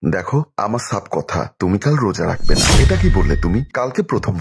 দেখো, আমার সাপ কথা, তুমি কাল রোজা রাখবে না। এটা কি বললে তুমি? কালকে প্রথম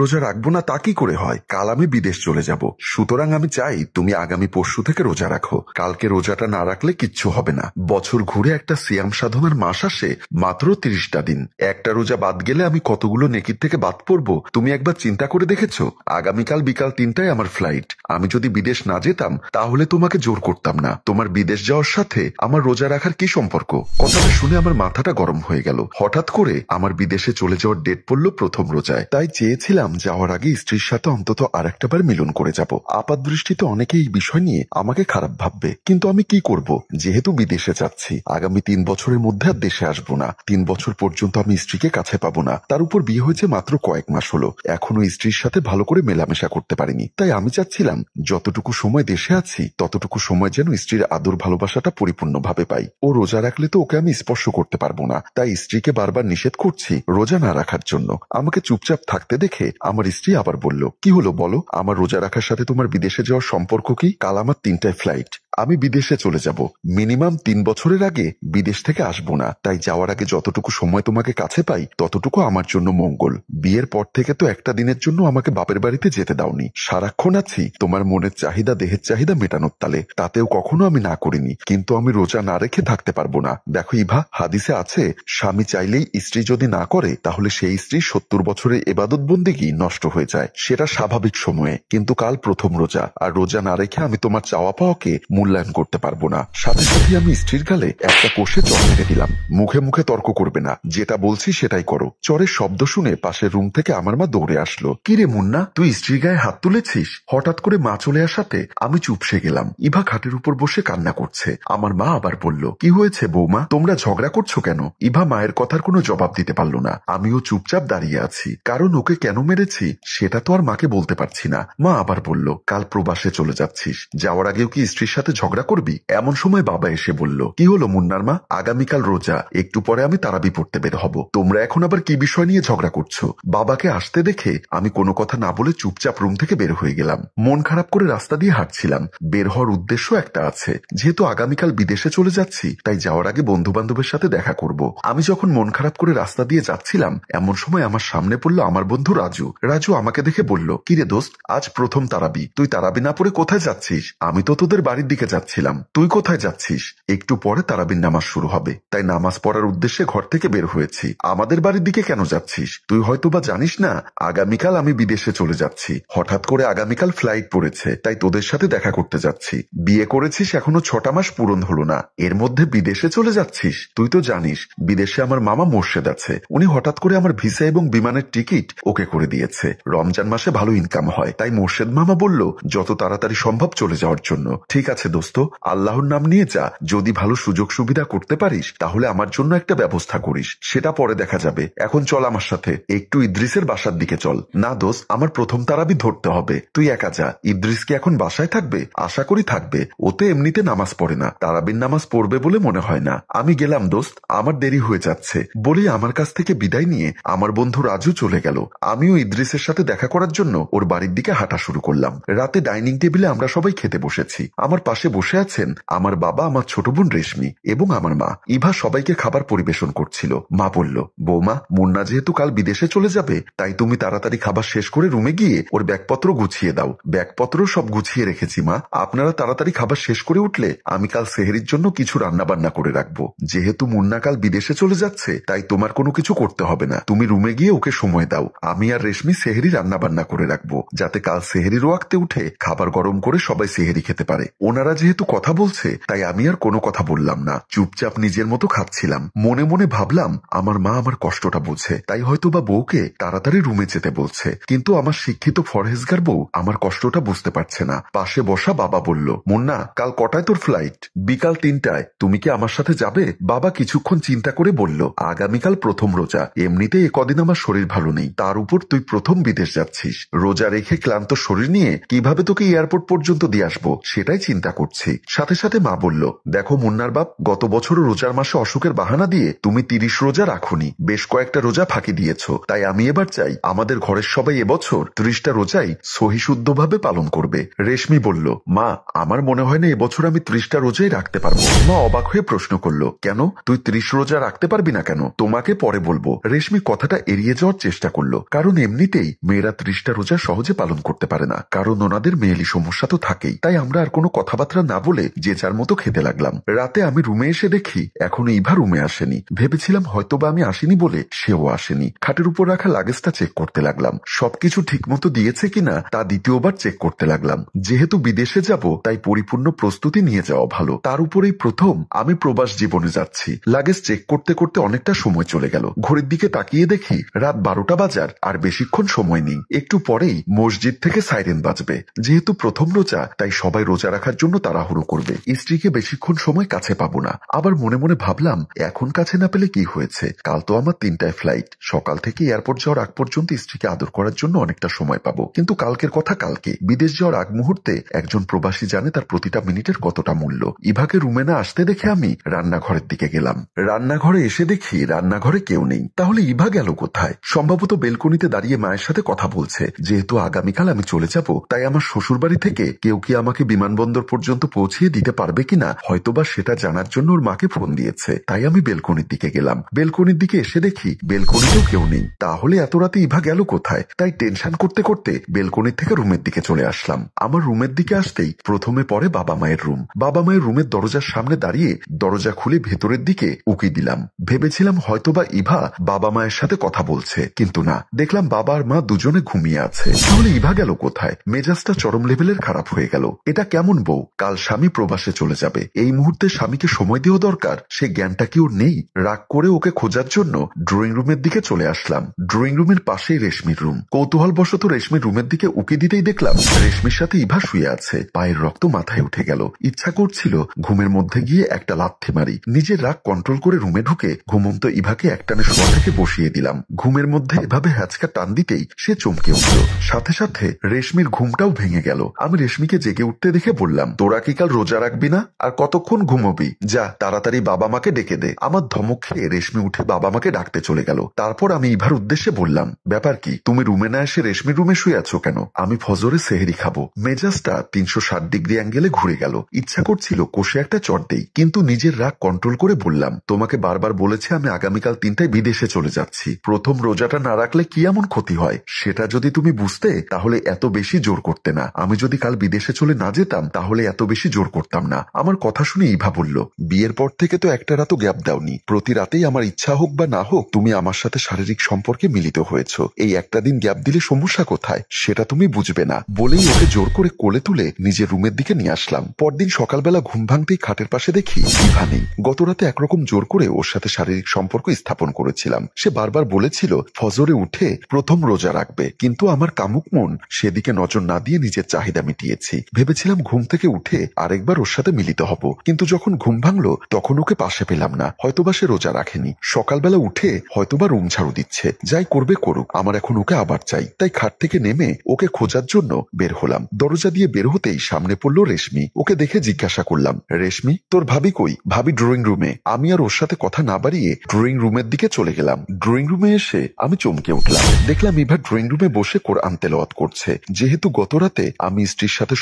রোজা রাখবো না তা কি করে হয়? কাল আমি বিদেশ চলে যাব, সুতরাং আমি চাই তুমি আগামী পরশু থেকে রোজা রাখো। কালকে রোজাটা না রাখলে কিচ্ছু হবে না। বছর ঘুরে একটা সিয়াম সাধনার মাস আসে মাত্র 30টা দিন। একটা রোজা বাদ গেলে আমি কতগুলো নেকির থেকে বাদ পড়বো তুমি একবার চিন্তা করে দেখেছো? আগামীকাল বিকাল 3টায় আমার ফ্লাইট। আমি যদি বিদেশ না যেতাম তাহলে তোমাকে জোর করতাম না। তোমার বিদেশ যাওয়ার সাথে আমার রোজা রাখার কি সম্পর্ক? কথাটা শুনে আমার মাথাটা গরম হয়ে গেল। হঠাৎ করে আমার বিদেশে চলে যাওয়ার ডেট পড়লো প্রথম রোজায়। তাই চেয়েছিলাম যাওয়ার আগে স্ত্রীর সাথে অন্তত আরেকটা বার মিলন করে যাব। আপাত দৃষ্টিতে অনেকে এই বিষয় নিয়ে আমাকে খারাপ ভাববে, কিন্তু আমি কি করব? যেহেতু বিদেশে যাচ্ছি, আগামী 3 বছরের মধ্যে আর দেশে আসবো না। 3 বছর পর্যন্ত আমি স্ত্রীকে কাছে পাবো না। তার উপর বিয়ে হয়েছে মাত্র কয়েক মাস হলো, এখনো স্ত্রীর সাথে ভালো করে মেলামেশা করতে পারিনি। তাই আমি চাচ্ছিলাম যতটুকু সময় দেশে আছি ততটুকু সময় যেন স্ত্রীর আদর ভালোবাসাটা পরিপূর্ণভাবে পাই। ও রোজা রাখলে তো ওকে আমি স্পর্শ করতে পারবো না, তাই স্ত্রীকে বারবার নিষেধ করছি রোজা না রাখার জন্য। আমাকে চুপচাপ থাকতে দেখে আমার স্ত্রী আবার বলল, কি হলো বলো, আমার রোজা রাখার সাথে তোমার বিদেশে যাওয়ার সম্পর্ক কি? কাল আমার 3টায় ফ্লাইট, আমি বিদেশে চলে যাব। মিনিমাম 3 বছরের আগে বিদেশ থেকে আসবো না। তাই যাওয়ার আগে যতটুকু সময় তোমাকে কাছে পাই ততটুকু আমার জন্য মঙ্গল। বিয়ের পর থেকে তো একটা দিনের জন্য আমাকে বাপের বাড়িতে যেতে দাওনি। সারাক্ষণ আছি তোমার মনের চাহিদা দেহের চাহিদা মেটানোর তালে, তাতেও কখনো আমি না করিনি। কিন্তু আমি রোজা না রেখে থাকতে পারবো না। দেখো ইভা, হাদিসে আছে স্বামী চাইলেই স্ত্রী যদি না করে তাহলে সেই স্ত্রী 70 বছরের ইবাদত বন্দেগী নষ্ট হয়ে যায়। সেটা স্বাভাবিক সময়ে, কিন্তু কাল প্রথম রোজা, আর রোজা না রেখে আমি তোমার চাওয়া পাওয়াকে মূল্যায়ন করতে পারবো না। সাথে সাথে আমি স্ত্রীর গালে একটা কষে চর মেরে দিলাম। মুখে মুখে তর্ক করবে না, যেটা বলছি সেটাই করো। চরের শব্দ শুনে পাশের রুম থেকে আমার মা দৌড়ে আসলো। কিরে মুন্না, তুই স্ত্রীর গায়ে হাত তুলেছিস? হঠাৎ করে মা চলে আসাতে আমি চুপসে গেলাম। ইভা খাটের উপর বসে কান্না করছে। আমার মা আবার বলল, কি হয়েছে বৌমা, তোমরা ঝগড়া করছো কেন? ইভা মায়ের কথার কোনো জবাব দিতে পারলো না। আমিও চুপচাপ দাঁড়িয়ে আছি, কারণ ওকে কেন মেরেছি সেটা তো আর মাকে বলতে পারছি না। মা আবার বলল, কাল প্রবাসে চলে যাচ্ছিস, যাওয়ার আগেও কি স্ত্রীর সাথে ঝগড়া করবি? এমন সময় বাবা এসে বলল, কি হলো মুন্নার মা, আগামীকাল রোজা, একটু পরে আমি তারাবি পড়তে বের হব, তোমরা এখন আবার কি বিষয় নিয়ে ঝগড়া করছো? বাবাকে আসতে দেখে আমি কোনো কথা না বলে চুপচাপ রুম থেকে বের হয়ে গেলাম। মন খারাপ করে রাস্তা দিয়ে হাঁটছিলাম। বের হওয়ার উদ্দেশ্য একটা আছে, যেহেতু আগামীকাল বিদেশে চলে যাচ্ছি তাই যাওয়ার আগে বন্ধু বান্ধবের সাথে দেখা করব। আমি যখন মন খারাপ করে রাস্তা দিয়ে যাচ্ছিলাম এমন সময় আমার সামনে পড়লো আমার বন্ধু রাজু। রাজু আমাকে দেখে বলল, কিরে দোস্ত, আজ প্রথম তারাবি, তুই তারাবি না পড়ে কোথায় যাচ্ছিস? আমি তো তোদের বাড়ির দিকে যাচ্ছিলাম, তুই কোথায় যাচ্ছিস? একটু পরে তারাবির নামাজ শুরু হবে, তাই নামাজ পড়ার উদ্দেশ্যে ঘর থেকে বের হয়েছি। আমাদের বাড়ির দিকে কেন যাচ্ছিস? তুই হয়তো বা জানিস না আগামীকাল আমি বিদেশে চলে যাচ্ছি। হঠাৎ করে আগামীকাল ফ্লাইট পড়েছে, তাই তোদের সাথে দেখা করতে যাচ্ছি। বিয়ে করেছিস এখনো 6টা মাস পূরণ হলো না, এর মধ্যে বিদেশে চলে যাচ্ছিস? তুই তো জানিস বিদেশে আমার মামা মোর্শেদ আছে, উনি হঠাৎ করে আমার ভিসা এবং বিমানের টিকিট ওকে করে দিয়েছে। রমজান মাসে ভালো ইনকাম হয়, তাই মোর্শেদ মামা বলল যত তাড়াতাড়ি সম্ভব চলে যাওয়ার জন্য। ঠিক আছে দোস্ত, আল্লাহর নাম নিয়ে যা, যদি ভালো সুযোগ সুবিধা করতে পারিস তাহলে আমার জন্য একটা ব্যবস্থা করিস, সেটা পরে দেখা যাবে। এখন চল আমার সাথে, একটু ইদ্রিসের বাসার দিকে চল। না দোস্ত, আমার প্রথম তারাবি ধরতে হবে, তুই একা যা। ইদ্রিস কি এখন বাসায় থাকবে? আশা করি থাকবে, ওতে এমনিতে নামাজ পড়ে না, তারাবির নামাজ পড়বে বলে মনে হয় না। আমি গেলাম দোস্ত, আমার দেরি হয়ে যাচ্ছে বলেই আমার কাছ থেকে বিদায় নিয়ে আমার বন্ধু রাজু চলে গেল। আমিও ইদ্রিসের সাথে দেখা করার জন্য ওর বাড়ির দিকে হাঁটা শুরু করলাম। রাতে ডাইনিং টেবিলে আমরা সবাই খেতে বসেছি। আমার পাশে বসে আছেন আমার বাবা, আমার ছোট বোন রেশমি এবং আমার মা। ইভা সবাইকে খাবার পরিবেশন করছিল। মা বলল, বৌমা, মুন্না যেহেতু কাল বিদেশে চলে যাবে তাই তুমি তাড়াতাড়ি খাবার শেষ করে রুমে গিয়ে ওর ব্যাগপত্র গুছিয়ে দাও। ব্যাগপত্র সব গুছিয়ে রেখেছি মা, আপনারা তাড়াতাড়ি খাবার শেষ করে উঠলে আমি কাল সেহরির জন্য কিছু রান্না বান্না করে রাখবো। যেহেতু মুন্না কাল বিদেশে চলে যাচ্ছে তাই তোমার কোনো কিছু করতে হবে না, তুমি রুমে গিয়ে ওকে সময় দাও। আমি আর রেশমি সেহরি রান্না বান্না করে রাখবো, যাতে কাল সেহরির ওয়াক্তে উঠে খাবার গরম করে সবাই সেহরি খেতে পারে। ওনারা যেহেতু কথা বলছে তাই আমি আর কোনো কথা বললাম না, চুপচাপ নিজের মতো খাচ্ছিলাম। মনে মনে ভাবলাম আমার মা আমার কষ্টটা বোঝে, তাই হয়তো বা বউকে তাড়াতাড়ি রুমে যেতে বলছে, কিন্তু আমার শিক্ষিত ফরহেজগার বউ আমার কষ্টটা বুঝতে পারছে না। পাশে বসা বাবা বলল, মুন্না, কাল কটায় তোর ফ্লাইট? বিকাল 3টায়। তুমি কি আমার সাথে যাবে? বাবা কিছুক্ষণ চিন্তা করে বলল, আগামীকাল প্রথম রোজা, এমনিতে কদিন আমার শরীর ভালো নেই, তার উপর তুই প্রথম বিদেশ যাচ্ছিস, রোজা রেখে ক্লান্ত শরীর নিয়ে কিভাবে তোকে এয়ারপোর্ট পর্যন্ত দিয়ে আসবো সেটাই চিন্তা করছি। সাথে সাথে মা বলল, দেখো মুন্নার বাপ, গত বছরও রোজার মাসে অসুখের বাহানা দিয়ে তুমি 30 রোজা রাখোনি, বেশ কয়েকটা রোজা ফাঁকি দিয়েছ। তাই আমি এবার চাই আমাদের ঘরের সবাই এবছর 30টা রোজাই সহিশুদ্ধভাবে পালন করবে। রেশমি বলল, মা আমার মনে হয় না এবছর আমি 30টা রোজাই রাখতে পারবো। মা অবাক হয়ে প্রশ্ন করলো, কেন, তুই 30 রোজা রাখতে পারবি না কেন? তোমাকে পরে বলবো। রেশমি কথাটা এড়িয়ে যাওয়ার চেষ্টা করলো, কারণ এমনিতেই মেয়েরা 30টা রোজা সহজে পালন করতে পারে না, কারণ ওনাদের মেয়েলি সমস্যা তো থাকেই। তাই আমরা আর কোনো কথাবার্তা না বলে যে যার মতো খেতে লাগলাম। রাতে আমি রুমে এসে দেখি এখনো ইভা রুমে আসেনি। ভেবেছিলাম হয়তোবা আমি আসিনি বলে সেও আসেনি। খাটের উপর রাখা লাগেজটা চেক করতে লাগলাম, সবকিছু ঠিক মতো দিয়েছে কিনা তা দ্বিতীয়বার চেক করতে লাগলাম। যেহেতু বিদেশে যাব তাই পরিপূর্ণ প্রস্তুতি নিয়ে যাওয়া ভালো। তার উপরেই প্রথম আমি প্রবাস জীবনে যাচ্ছি। লাগেজ চেক করতে করতে অনেকটা সময় চলে গেল। ঘড়ির দিকে তাকিয়ে দেখি রাত 12টা বাজার, আর বেশিক্ষণ সময় নেই। একটু পরেই মসজিদ থেকে সাইরেন বাজবে। যেহেতু প্রথম রোজা তাই সবাই রোজা রাখার জন্য তাড়াহুড়ো করবে। স্ত্রীকে বেশিক্ষণ সময় কাছে পাবো না। আবার মনে মনে ভাবলাম, এখন কাছে না পেলে কি হয়েছে, কাল তো আমার 3টায় ফ্লাইট। সকাল থেকে এয়ারপোর্ট যাওয়ার আগ পর্যন্ত স্ত্রীকে আদর করার জন্য অনেকটা সময় পাবো। কিন্তু কালকের কথা কালকে। বিদেশ যাওয়ার আগ মুহূর্তে একজন প্রবাসী জানে তার প্রতিটা মিনিটের কতটা মূল্য। ইভাকে রুমে না আসতে দেখে আমি রান্নাঘরের দিকে গেলাম। রান্নাঘরে এসে দেখি রান্নাঘরে কেউ নেই। তাহলে ইভা গেল কোথায়? সম্ভবত বেলকনিতে দাঁড়িয়ে মায়ের সাথে কথা বলছে। যেহেতু আগামীকাল আমি চলে যাব, তাই আমার শ্বশুরবাড়ি থেকে কেউ কি আমাকে বিমানবন্দর পর্যন্ত পৌঁছিয়ে দিতে পারবে কিনা হয়তোবা সেটা জানার জন্য ওর মাকে ফোন দিয়েছে। তাই আমি বেলকনির দিকে গেলাম। বেলকনির দিকে এসে দেখি বেলকনিতেও কেউ নেই। তাহলে এত রাতে ইভা গেল কোথায়? তাই টেনশন করতে করতে বেলকনির থেকে রুমের দিকে চলে আসলাম। আমার রুমের দিকে আসতেই প্রথমে পড়ে বাবা মায়ের রুম। বাবা মায়ের রুমের দরজার সামনে দাঁড়িয়ে দরজা খুলে ভেতরের দিকে উকি দিলাম। ভেবেছিলাম হয়তোবা ইভা বাবা মায়ের সাথে কথা বলছে, কিন্তু না, দেখলাম বাবা আর মা দুজনে ঘুমিয়ে আছে। তাহলে ইভা গেল কোথায়? মেজাজটা চরম লেভেলের খারাপ হয়ে গেল। এটা কেমন বউ? কাল স্বামী প্রবাসে চলে যাবে, এই মুহূর্তে স্বামীকে সময় দেওয়া দরকার, সে জ্ঞানটা কি ওর নেই? রাগ করে ওকে খোঁজার জন্য ড্রয়িং রুমের দিকে চলে আসলাম। ড্রয়িং রুমের পাশেই রেশমির রুম। কৌতূহলবশত রেশমির রুমের দিকে উকি দিতেই দেখলাম রেশমির সাথে ইভা শুয়ে আছে। পায়ের রক্ত মাথায় উঠে গেল। ইচ্ছা করছিল ঘুমের মধ্যে গিয়ে একটা লাথি মারি। নিজের রাগ কন্ট্রোল করে রুমে ঢুকে ঘুমন্ত ইভাকে একটানে শোয়া থেকে বসিয়ে দিলাম। ঘুমের মধ্যে এভাবে হ্যাচকা টান দিতেই সে চমকে উঠল। সাথে সাথে রেশমির ঘুমটাও ভেঙে গেল। আমি রেশমিকে জেগে উঠতে দেখে বললাম, তোরা কি কাল রোজা রাখবি না? আর কতক্ষণ ঘুমোবি? যা তাড়াতাড়ি বাবা মাকে ডেকে দে। আমার ধমক খেয়ে রেশমি উঠে বাবা মাকে ডাকতে চলে গেল। তারপর আমি ইভার উদ্দেশ্যে বললাম, ব্যাপার কি, তুমি রুমে না এসে রেশমির রুমে শুয়ে আছো কেন? আমি ফজরে সেহরি খাবো। মেজাজটা 360 ডিগ্রি অ্যাঙ্গেলে ঘুরে গেল। ইচ্ছা করছিল কষে একটা চট দেই, কিন্তু নিজের রাগ কন্ট্রোল করে বললাম, তোমাকে বারবার বলেছি আমি আগামীকাল 3টায় বিদেশে চলে যাচ্ছি। প্রথম রোজাটা না রাখলে কি এমন ক্ষতি হয় সেটা যদি তুমি বুঝতে তাহলে এত বেশি জোর করতে না। আমি যদি কাল বিদেশে চলে না যেতাম তাহলে এত বেশি জোর করতাম না। আমার কথা শুনে ইভা বলল, বিয়ের পর থেকে তো একটা রাতও গ্যাপ দাওনি। প্রতি রাতেই আমার ইচ্ছা হোক বা না হোক তুমি আমার সাথে শারীরিক সম্পর্কে মিলিত হয়েছ। এই একটা দিন গ্যাপ দিলে সমস্যা কোথায় সেটা তুমি বুঝবে না বলেই ওকে জোর করে কোলে তুলে নিজের রুমের দিকে নিয়ে আসলাম। পরদিন সকালবেলা ঘুম ভাঙতেই খাটের পাশে দেখি ইভা নেই। গত রাতে একরকম জোর করে ওর সাথে শারীরিক সম্পর্ক স্থাপন করেছিলাম। সে বারবার বলেছিল ফজরে উঠে প্রথম রোজা রাখবে, কিন্তু আমার কামুক মন সেদিকে নজর না দিয়ে নিজের চাহিদা মিটিয়েছি। ভেবেছিলাম ঘুম থেকে উঠে আরেকবার ওর সাথে মিলিত হব, কিন্তু যখন ঘুম ভাঙলো তখন ওকে পাশে পেলাম না। হয়তোবা সে রোজা রাখেনি। সকালবেলা উঠে হয়তোবা রুম ঝাড়ু দিচ্ছে। যাই করবে করুক, আমার এখন ওকে আবার চাই। তাই খাট থেকে নেমে ওকে খোঁজার জন্য বের হলাম। দরজা দিয়ে বের হতেই সামনে পড়লো রেশমি। ওকে দেখে জিজ্ঞাসা করলাম, রেশমি তোর ভাবি কই? ভাবি ড্রয়িং রুমে। আমি আর ওর সাথে কথা না বাড়িয়ে ড্রয়িং রুমের দিকে চলে গেলাম। ড্রয়িং রুমে এসে আমি চমকে উঠলাম। দেখলাম ইভা ড্রয়িং রুমে বসে কোরআন তেলাওয়াত করছে। যেহেতু গত রাতে আমি স্ত্রীর সাথে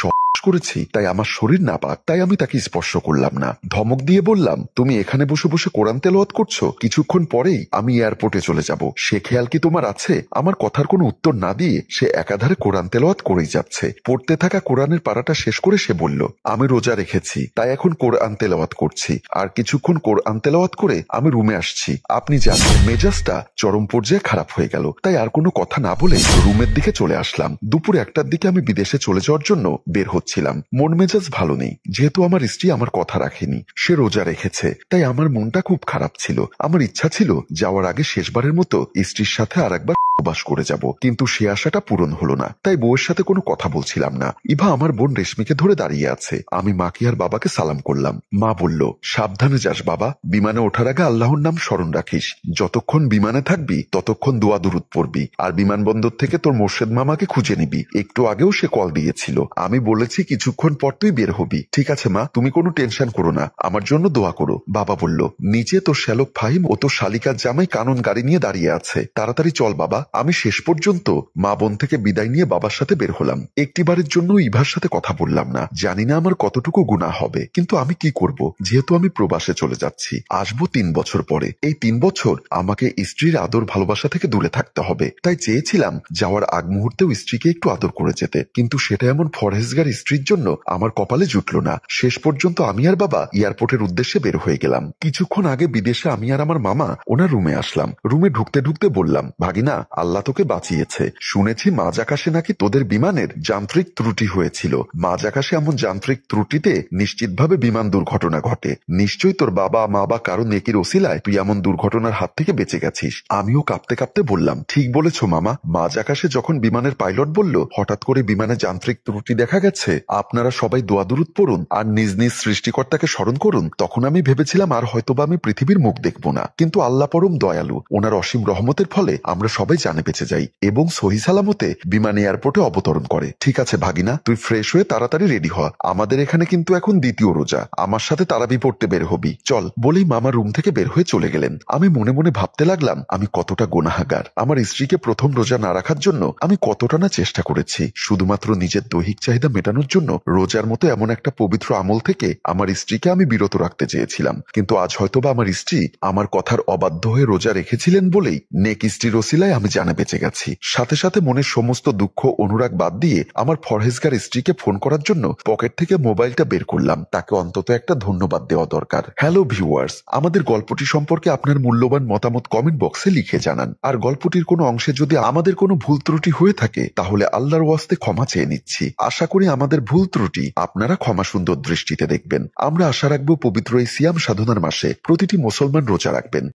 করেছি তাই আমার শরীর নাপাক, তাই আমি তাকে স্পর্শ করলাম না। ধমক দিয়ে বললাম, তুমি এখানে বসে বসে কোরআন তেলাওয়াত করছো, কিছুক্ষণ পরেই আমি এয়ারপোর্টে চলে যাব, সে খেয়াল কি তোমার আছে? আমার কথার কোনো উত্তর না দিয়ে সে একাধারে কোরআন তেলাওয়াত করেই যাচ্ছে। পড়তে থাকা কোরআনের পারাটা শেষ করে সে বলল, আমি রোজা রেখেছি তাই এখন কোরআন তেলাওয়াত করছি, আর কিছুক্ষণ কোরআন তেলাওয়াত করে আমি রুমে আসছি। আপনি জানেন মেজাজটা চরম পর্যায়ে খারাপ হয়ে গেল, তাই আর কোনো কথা না বলে রুমের দিকে চলে আসলাম। দুপুর 1টার দিকে আমি বিদেশে চলে যাওয়ার জন্য বের হচ্ছিলাম। মন মেজাজ ভালো নেই, যেহেতু আমার স্ত্রী আমার কথা রাখেনি, সে রোজা রেখেছে, তাই আমার মনটা খুব খারাপ ছিল। আমার ইচ্ছা ছিল যাওয়ার আগে শেষবারের মতো স্ত্রীর সাথে আর একবার উপবাস করে যাব, কিন্তু সে আশাটা পূরণ হলো না। তাই বউয়ের সাথে কোনো কথা বলছিলাম না। ইভা আমার বোন রেশমিকে ধরে দাঁড়িয়ে আছে। আমি মাকে আর বাবাকে সালাম করলাম। মা বলল, সাবধানে যাস বাবা, বিমানে ওঠার আগে আল্লাহর নাম স্মরণ রাখিস। যতক্ষণ বিমানে থাকবি ততক্ষণ দোয়া দুরুদ পড়বি, আর বিমানবন্দর থেকে তোর মোর্শেদ মামাকে খুঁজে নিবি। একটু আগেও সে কল দিয়েছিল। আমি বলেছি কিছুক্ষণ পর তুই বের হবি। ঠিক আছে মা, তুমি কোনো টেনশন করো না, আমার জন্য দোয়া করো। বাবা বলল, নিচে তোর শ্যালক ফাহিম ও তোর শালিকার জামাই কানন গাড়ি নিয়ে দাঁড়িয়ে আছে, তাড়াতাড়ি চল বাবা। আমি শেষ পর্যন্ত মা বোন থেকে বিদায় নিয়ে বাবার সাথে বের হলাম। একটিবারের জন্য ইভার সাথে কথা বললাম না, জানি না আমার কতটুকু গুনাহ হবে, কিন্তু আমি কি করব, যেহেতু আমি প্রবাসে চলে যাচ্ছি, আসবো 3 বছর পরে। এই 3 বছর আমাকে স্ত্রীর আদর ভালোবাসা থেকে দূরে থাকতে হবে। তাই চেয়েছিলাম যাওয়ার আগ মুহূর্তেও স্ত্রীকে একটু আদর করে যেতে, কিন্তু সেটা এমন ফরহেজগার স্ত্রীর জন্য আমার কপালে জুটল না। শেষ পর্যন্ত আমি আর বাবা এয়ারপোর্টের উদ্দেশ্যে বের হয়ে গেলাম। কিছুক্ষণ আগে বিদেশে আমি আর আমার মামা ওনার রুমে আসলাম। রুমে ঢুকতে ঢুকতে বললাম, ভাগিনা, আল্লাহ তোকে বাঁচিয়েছে। শুনেছি মাঝ আকাশে নাকি তোদের বিমানের যান্ত্রিক ত্রুটি হয়েছিল। মাঝ আকাশে এমন যান্ত্রিক ত্রুটিতে নিশ্চিতভাবে বিমান দুর্ঘটনা ঘটে। নিশ্চয়ই তোর বাবা মা বা কারো নেকির ওসিলায় তুই এমন দুর্ঘটনার হাত থেকে বেঁচে গেছিস। আমিও কাঁপতে কাঁপতে বললাম, ঠিক বলেছ মামা। মাঝ আকাশে যখন বিমানের পাইলট বলল হঠাৎ করে বিমানে যান্ত্রিক ত্রুটি দেখা গেছে, আপনারা সবাই দোয়া দুরুদ পড়ুন আর নিজ নিজ সৃষ্টিকর্তাকে স্মরণ করুন, তখন আমি ভেবেছিলাম আর হয়তোবা আমি পৃথিবীর মুখ দেখব না। কিন্তু আল্লাহ পরম দয়ালু, ওনার অসীম রহমতের ফলে আমরা সবাই জানে বেঁচে যাই এবং সহি সালামতে বিমান এয়ারপোর্টে অবতরণ করে। ঠিক আছে ভাগিনা, তুই ফ্রেশ হয়ে তাড়াতাড়ি রেডি হ, আমাদের এখানে কিন্তু এখন দ্বিতীয় রোজা, আমার সাথে তারাবি পড়তে বের হবি, চল। বলেই মামা রুম থেকে বের হয়ে চলে গেলেন। আমি মনে মনে ভাবতে লাগলাম আমি কতটা গুনাহগার। আমার স্ত্রীকে প্রথম রোজা না রাখার জন্য আমি কতটা না চেষ্টা করেছি, শুধুমাত্র নিজের দৈহিক চাহিদা মেটানোর জন্য। রোজার মতো এমন একটা পবিত্র আমল থেকে আমার স্ত্রীকে আমি বিরত রাখতে চেয়েছিলাম, কিন্তু আজ হয়তোবা আমার স্ত্রী আমার কথার অবাধ্য হয়ে রোজা রেখেছিলেন বলেই নেক স্ত্রীর ওসিলায় আমি জানে বেঁচে গেছি। সাথে সাথে মনের সমস্ত দুঃখ অনুরাগ বাদ দিয়ে আমার ফরহেজগার স্ত্রীকে ফোন করার জন্য পকেট থেকে মোবাইলটা বের করলাম। তাকে অন্তত একটা ধন্যবাদ দেওয়া দরকার। হ্যালো ভিউয়ার্স, আমাদের গল্পটি সম্পর্কে আপনার মূল্যবান মতামত কমেন্ট বক্সে লিখে জানান। আর গল্পটির কোনো অংশে যদি আমাদের কোনো ভুল ত্রুটি হয়ে থাকে তাহলে আল্লাহর ওয়াস্তে ক্ষমা চেয়ে নিচ্ছি। আশা করি আমাদের ভুল ত্রুটি আপনারা ক্ষমা সুন্দর দৃষ্টিতে দেখবেন। আমরা আশা রাখবো পবিত্র এই সিয়াম সাধনার মাসে প্রতিটি মুসলমান রোজা রাখবেন।